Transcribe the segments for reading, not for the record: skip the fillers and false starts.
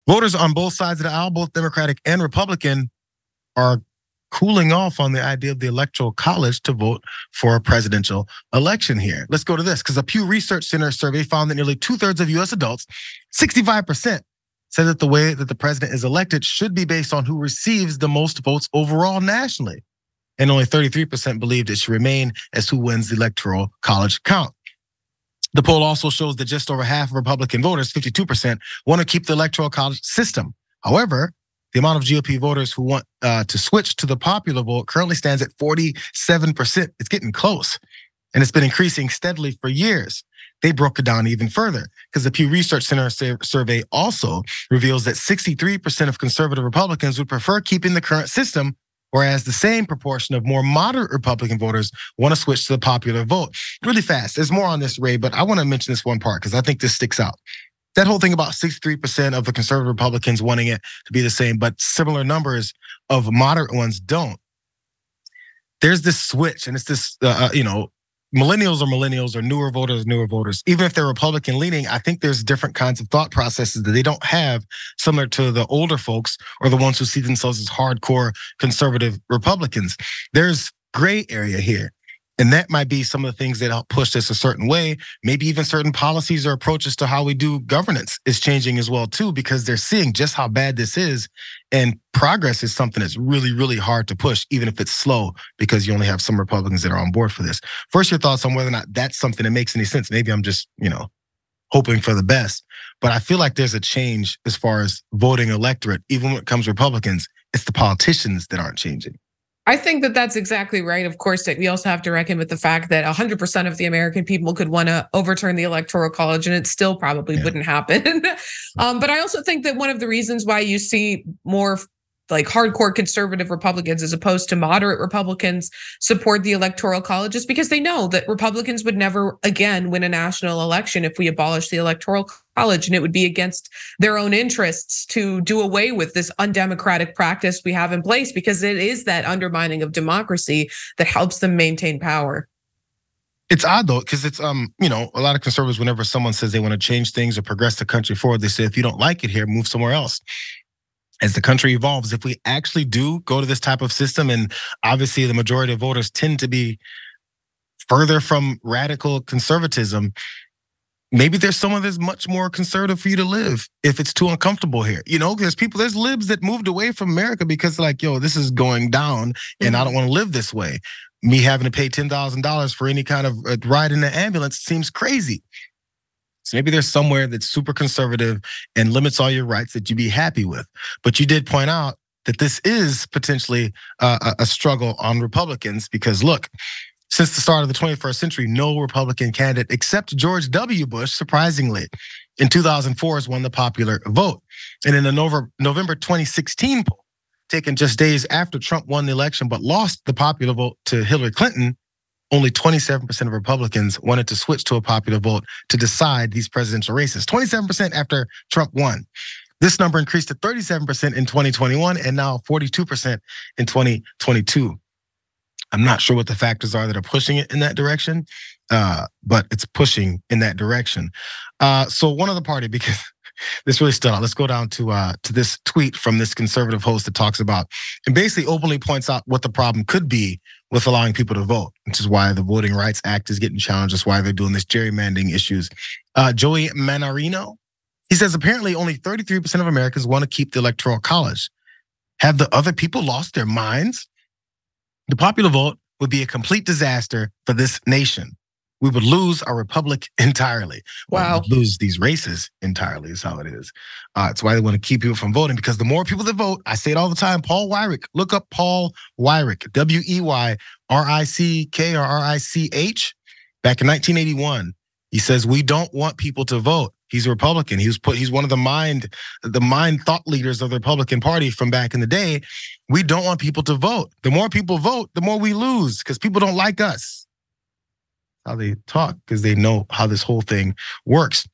Voters on both sides of the aisle, both Democratic and Republican, are cooling off on the idea of the electoral college to vote for a presidential election here. Let's go to this, because a Pew Research Center survey found that nearly 2/3 of US adults, 65%, said that the way that the president is elected should be based on who receives the most votes overall nationally. And only 33% believed it should remain as who wins the electoral college count. The poll also shows that just over half of Republican voters, 52%, want to keep the electoral college system. However, the amount of GOP voters who want to switch to the popular vote currently stands at 47%. It's getting close, and it's been increasing steadily for years. They broke it down even further, because the Pew Research Center survey also reveals that 63% of conservative Republicans would prefer keeping the current system, whereas the same proportion of more moderate Republican voters want to switch to the popular vote. Really fast, there's more on this, Ray, but I want to mention this one part because I think this sticks out. That whole thing about 63% of the conservative Republicans wanting it to be the same, but similar numbers of moderate ones don't. There's this switch, and it's this, millennials are millennials, or newer voters. Even if they're Republican leaning, I think there's different kinds of thought processes that they don't have, similar to the older folks or the ones who see themselves as hardcore conservative Republicans. There's gray area here. And that might be some of the things that help push this a certain way. Maybe even certain policies or approaches to how we do governance is changing as well too, because they're seeing just how bad this is. And progress is something that's really, really hard to push, even if it's slow, because you only have some Republicans that are on board for this. First, your thoughts on whether or not that's something that makes any sense. Maybe I'm just, hoping for the best. But I feel like there's a change as far as voting electorate, even when it comes to Republicans. It's the politicians that aren't changing. I think that that's exactly right. Of course, we also have to reckon with the fact that 100% of the American people could want to overturn the Electoral College, and it still probably wouldn't happen. But I also think that one of the reasons why you see more like hardcore conservative Republicans as opposed to moderate Republicans support the Electoral College is because they know that Republicans would never again win a national election if we abolish the Electoral College, and it would be against their own interests to do away with this undemocratic practice we have in place, because it is that undermining of democracy that helps them maintain power. It's odd though, because it's a lot of conservatives, whenever someone says they want to change things or progress the country forward, they say, if you don't like it here, move somewhere else. As the country evolves, if we actually do go to this type of system, and obviously the majority of voters tend to be further from radical conservatism, maybe there's someone that's much more conservative for you to live if it's too uncomfortable here. There's libs that moved away from America because this is going down and I don't want to live this way. Me having to pay $10,000 for any kind of ride in the ambulance seems crazy. So maybe there's somewhere that's super conservative and limits all your rights that you'd be happy with. But you did point out that this is potentially a struggle on Republicans, because look, since the start of the 21st century, no Republican candidate except George W. Bush, surprisingly, in 2004 has won the popular vote. And in the November 2016 poll, taken just days after Trump won the election but lost the popular vote to Hillary Clinton, only 27% of Republicans wanted to switch to a popular vote to decide these presidential races. 27% after Trump won. This number increased to 37% in 2021 and now 42% in 2022. I'm not sure what the factors are that are pushing it in that direction, but it's pushing in that direction. So one other party, because this really stood out. Let's go down to this tweet from this conservative host that talks about and basically openly points out what the problem could be with allowing people to vote, which is why the Voting Rights Act is getting challenged. That's why they're doing this gerrymandering issues. Joey Manarino, he says apparently only 33% of Americans want to keep the Electoral College. Have the other people lost their minds? The popular vote would be a complete disaster for this nation. We would lose our republic entirely. Wow. We'd lose these races entirely is how it is. It's why they want to keep people from voting, because the more people that vote, I say it all the time, Paul Weyrich, look up Paul Weyrich, Weyrich or Rich, back in 1981. He says, we don't want people to vote. He's a Republican. He's one of the mind thought leaders of the Republican Party from back in the day. We don't want people to vote. The more people vote, the more we lose, because people don't like us. How they talk, because they know how this whole thing works.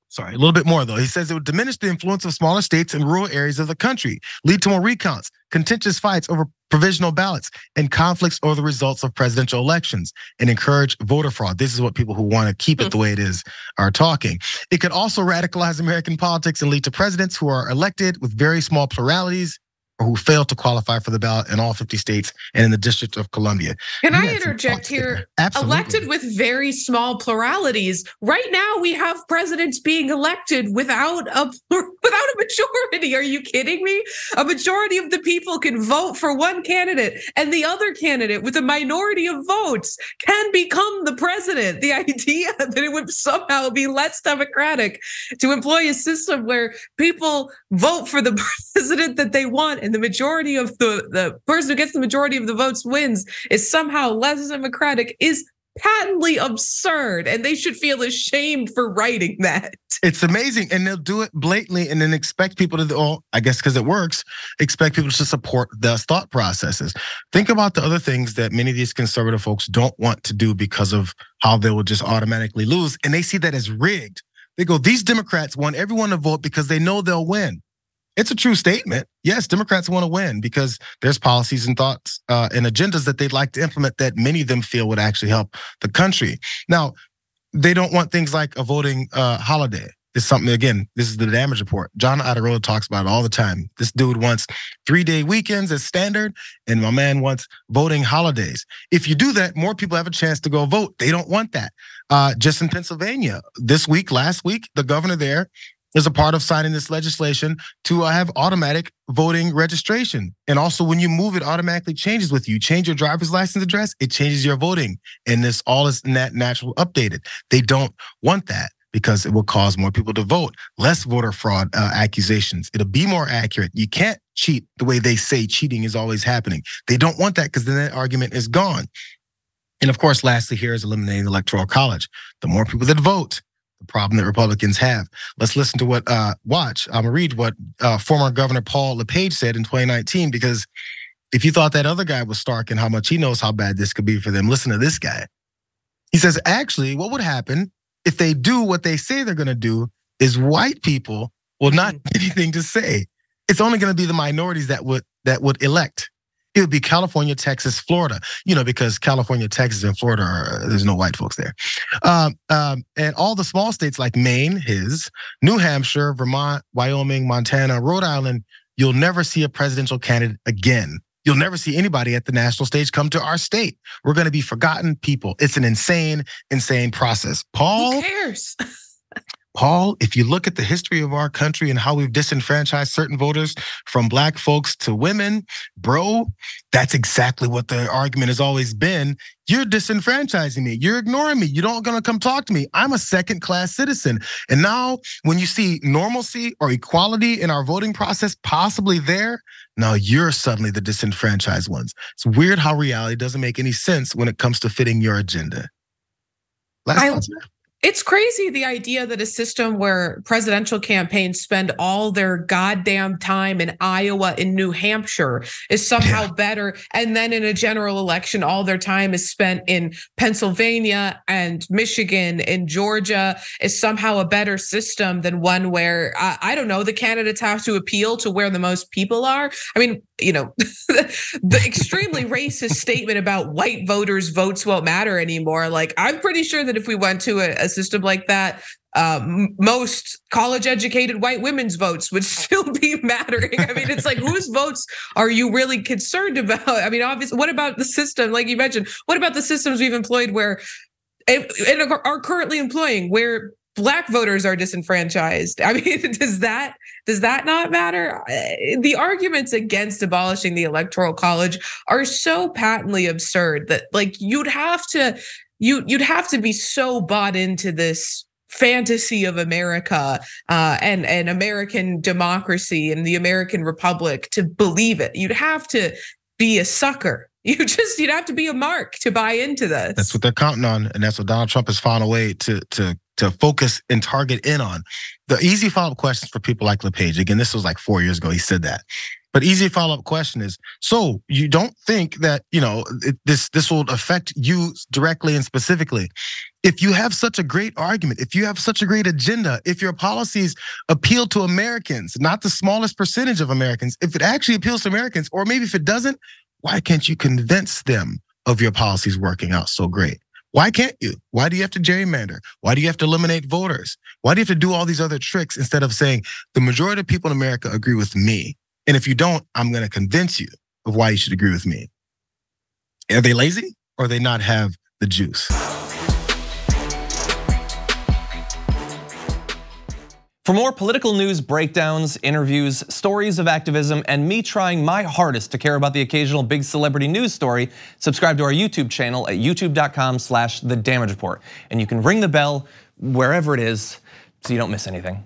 Sorry, a little bit more though. He says it would diminish the influence of smaller states and rural areas of the country, lead to more recounts, contentious fights over provisional ballots and conflicts over the results of presidential elections and encourage voter fraud. This is what people who want to keep it the way it is are talking. It could also radicalize American politics and lead to presidents who are elected with very small pluralities or who fail to qualify for the ballot in all 50 states and in the District of Columbia. Can I interject here? Absolutely. Elected with very small pluralities. Right now, we have presidents being elected without a majority. Are you kidding me? A majority of the people can vote for one candidate, and the other candidate with a minority of votes can become the president. The idea that it would somehow be less democratic to employ a system where people vote for the president that they want, and the majority of the person who gets the majority of the votes wins is somehow less democratic is patently absurd, and they should feel ashamed for writing that. It's amazing, and they'll do it blatantly and then expect people to, I guess because it works, expect people to support those thought processes. Think about the other things that many of these conservative folks don't want to do because of how they will just automatically lose, and they see that as rigged. They go, these Democrats want everyone to vote because they know they'll win. It's a true statement. Yes, Democrats want to win because there's policies and thoughts and agendas that they'd like to implement that many of them feel would actually help the country. Now, they don't want things like a voting holiday. It's something, again, this is the damage report. John Iadarola talks about it all the time. This dude wants 3-day weekends as standard, and my man wants voting holidays. If you do that, more people have a chance to go vote. They don't want that. Just in Pennsylvania, last week, the governor there is a part of signing this legislation to have automatic voting registration. And also when you move, it automatically changes with you. You change your driver's license address, it changes your voting. And this all is natural updated. They don't want that because it will cause more people to vote, less voter fraud accusations. It'll be more accurate. You can't cheat the way they say cheating is always happening. They don't want that because then that argument is gone. And of course, lastly, here is eliminating the electoral college. The more people that vote, the problem that Republicans have. Let's listen to what, I'm gonna read what former Governor Paul LePage said in 2019, because if you thought that other guy was stark and how much he knows how bad this could be for them, listen to this guy. He says, actually, what would happen if they do what they say they're gonna do is white people will not have anything to say. It's only gonna be the minorities that would elect. It would be California, Texas, Florida, because California, Texas, and Florida, there's no white folks there. And all the small states like Maine, New Hampshire, Vermont, Wyoming, Montana, Rhode Island, you'll never see a presidential candidate again. You'll never see anybody at the national stage come to our state. We're gonna be forgotten people. It's an insane, insane process. Paul, who cares? Paul, if you look at the history of our country and how we've disenfranchised certain voters from black folks to women, bro, that's exactly what the argument has always been. You're disenfranchising me. You're ignoring me. You don't gonna come talk to me. I'm a second-class citizen. And now when you see normalcy or equality in our voting process possibly there, now you're suddenly the disenfranchised ones. It's weird how reality doesn't make any sense when it comes to fitting your agenda. It's crazy, the idea that a system where presidential campaigns spend all their goddamn time in Iowa and New Hampshire is somehow better. And then in a general election, all their time is spent in Pennsylvania and Michigan and Georgia is somehow a better system than one where, I don't know, the candidates have to appeal to where the most people are. I mean, the extremely racist statement about white voters' votes won't matter anymore. Like, I'm pretty sure that if we went to a system like that, most college-educated white women's votes would still be mattering. I mean, it's like, whose votes are you really concerned about? I mean, obviously, what about the system, like you mentioned, what about the systems we've employed where, and are currently employing, where Black voters are disenfranchised? I mean, does that not matter? The arguments against abolishing the Electoral College are so patently absurd that, like, you'd have to be so bought into this fantasy of America and American democracy and the American Republic to believe it. You'd have to be a sucker. You'd have to be a mark to buy into this. That's what they're counting on, and that's what Donald Trump has found a way to focus and target in on. The easy follow-up questions for people like LePage, again, this was like 4 years ago, he said that. But easy follow-up question is, so you don't think that, this will affect you directly and specifically? If you have such a great argument, if you have such a great agenda, if your policies appeal to Americans, not the smallest percentage of Americans, if it actually appeals to Americans, or maybe if it doesn't, why can't you convince them of your policies working out so great? Why can't you? Why do you have to gerrymander? Why do you have to eliminate voters? Why do you have to do all these other tricks instead of saying the majority of people in America agree with me? And if you don't, I'm gonna convince you of why you should agree with me. Are they lazy or they not have the juice? For more political news breakdowns, interviews, stories of activism, and me trying my hardest to care about the occasional big celebrity news story, subscribe to our YouTube channel at youtube.com/thedamagereport. And you can ring the bell wherever it is so you don't miss anything.